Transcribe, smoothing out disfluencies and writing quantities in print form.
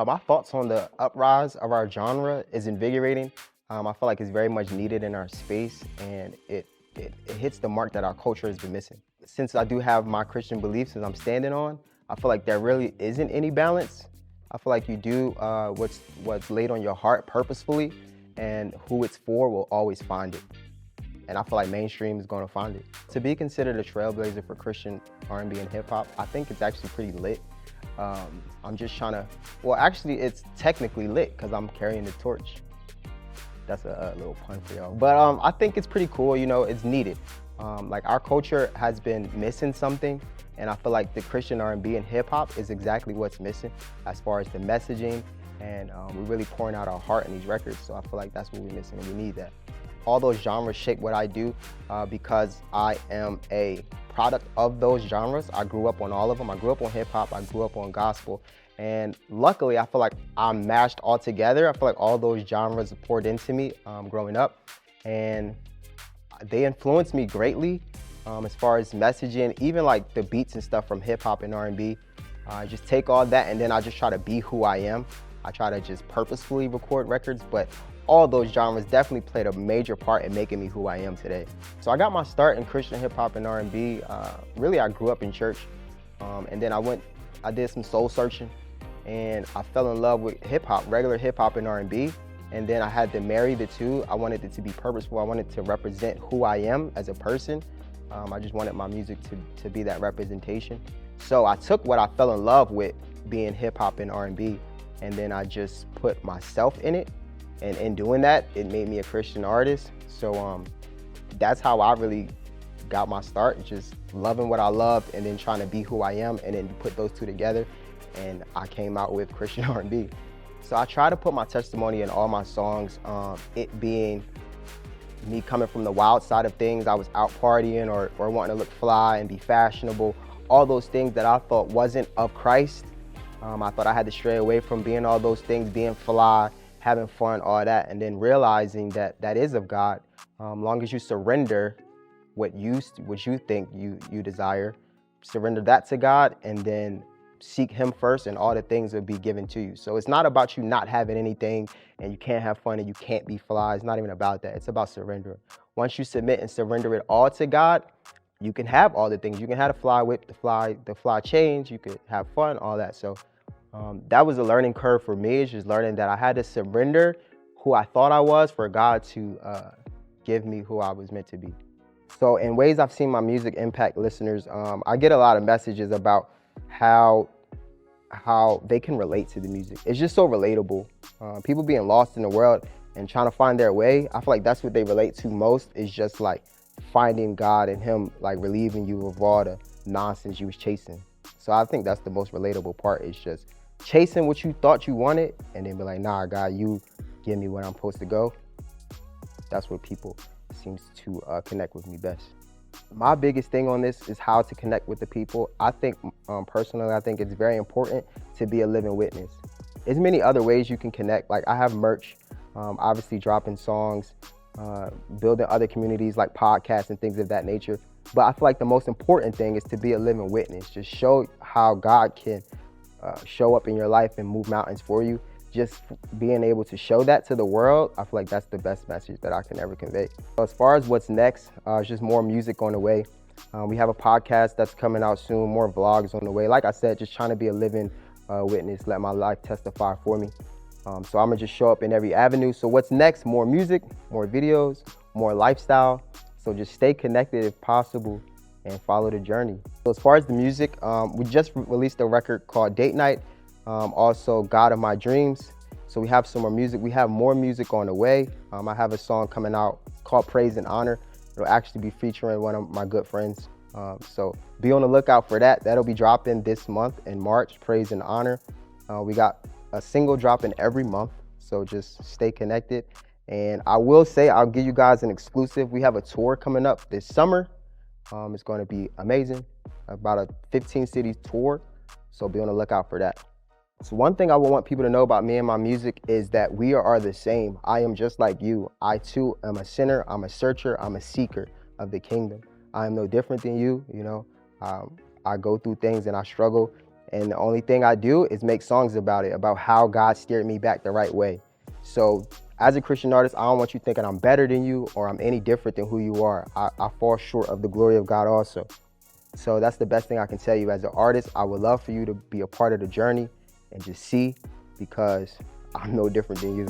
My thoughts on the uprise of our genre is invigorating. I feel like it's very much needed in our space, and it hits the mark that our culture has been missing. Since I do have my Christian beliefs that I'm standing on, I feel like there really isn't any balance. I feel like you do what's laid on your heart purposefully, and who it's for will always find it. And I feel like mainstream is going to find it. To be considered a trailblazer for Christian R&B and hip hop, I think it's actually pretty lit. I'm just trying to, well, actually it's technically lit because I'm carrying the torch. That's a little pun for y'all. But I think it's pretty cool, you know, it's needed. Like our culture has been missing something, and I feel like the Christian R&B and hip hop is exactly what's missing as far as the messaging, and we're really pouring out our heart in these records. So I feel like that's what we're missing, and we need that. All those genres shape what I do because I am a product of those genres. I grew up on all of them. I grew up on hip hop, I grew up on gospel, and luckily I feel like I'm mashed all together. I feel like all those genres poured into me growing up, and they influenced me greatly as far as messaging, even like the beats and stuff from hip hop and R&B. I just take all that and then I just try to be who I am. I try to just purposefully record records, but all those genres definitely played a major part in making me who I am today. So I got my start in Christian hip hop and R&B. Really, I grew up in church, and then I did some soul searching, and I fell in love with hip hop, regular hip hop and R&B. And then I had to marry the two. I wanted it to be purposeful. I wanted to represent who I am as a person. I just wanted my music to be that representation. So I took what I fell in love with, being hip hop and R&B, and then I just put myself in it. And in doing that, it made me a Christian artist. So that's how I really got my start, just loving what I loved and then trying to be who I am, and then put those two together, and I came out with Christian R&B. So I try to put my testimony in all my songs, it being me coming from the wild side of things. I was out partying or wanting to look fly and be fashionable, all those things that I thought wasn't of Christ. I thought I had to stray away from being all those things, being fly, having fun, all that, and then realizing that that is of God. Long as you surrender what you think you desire, surrender that to God, and then seek Him first, and all the things will be given to you. So it's not about you not having anything and you can't have fun and you can't be fly. It's not even about that. It's about surrender. Once you submit and surrender it all to God, you can have all the things. You can have the fly whip, the fly change. You could have fun, all that. So that was a learning curve for me. It's just learning that I had to surrender who I thought I was for God to give me who I was meant to be. So in ways I've seen my music impact listeners, I get a lot of messages about how they can relate to the music. It's just so relatable. People being lost in the world and trying to find their way, I feel like that's what they relate to most, is just like finding God and Him like relieving you of all the nonsense you was chasing. So I think that's the most relatable part, is just chasing what you thought you wanted and then be like, nah, God, you give me where I'm supposed to go. That's what people seems to connect with me best. My biggest thing on this is how to connect with the people. I think personally, I think it's very important to be a living witness. There's many other ways you can connect. Like I have merch, obviously dropping songs, building other communities like podcasts and things of that nature. But I feel like the most important thing is to be a living witness. Just show how God can show up in your life and move mountains for you. Just being able to show that to the world, I feel like that's the best message that I can ever convey. As far as what's next, it's just more music on the way. We have a podcast that's coming out soon, more vlogs on the way. Like I said, just trying to be a living witness, let my life testify for me. So I'm gonna just show up in every avenue. So what's next? More music, more videos, more lifestyle. So just stay connected if possible and follow the journey. So as far as the music, we just released a record called Date Night. Also God of My Dreams. So we have some more music. We have more music on the way. I have a song coming out called Praise and Honor. It'll actually be featuring one of my good friends. So be on the lookout for that. That'll be dropping this month in March, Praise and Honor. We got a single dropping every month. So just stay connected. And I will say, I'll give you guys an exclusive. We have a tour coming up this summer. It's going to be amazing. About a 15 cities tour. So be on the lookout for that. So one thing I would want people to know about me and my music is that we are the same. I am just like you. I too am a sinner. I'm a searcher. I'm a seeker of the kingdom. I am no different than you. You know, I go through things and I struggle. And the only thing I do is make songs about it, about how God steered me back the right way. So as a Christian artist, I don't want you thinking I'm better than you or I'm any different than who you are. I fall short of the glory of God also. So that's the best thing I can tell you. As an artist, I would love for you to be a part of the journey and just see, because I'm no different than you.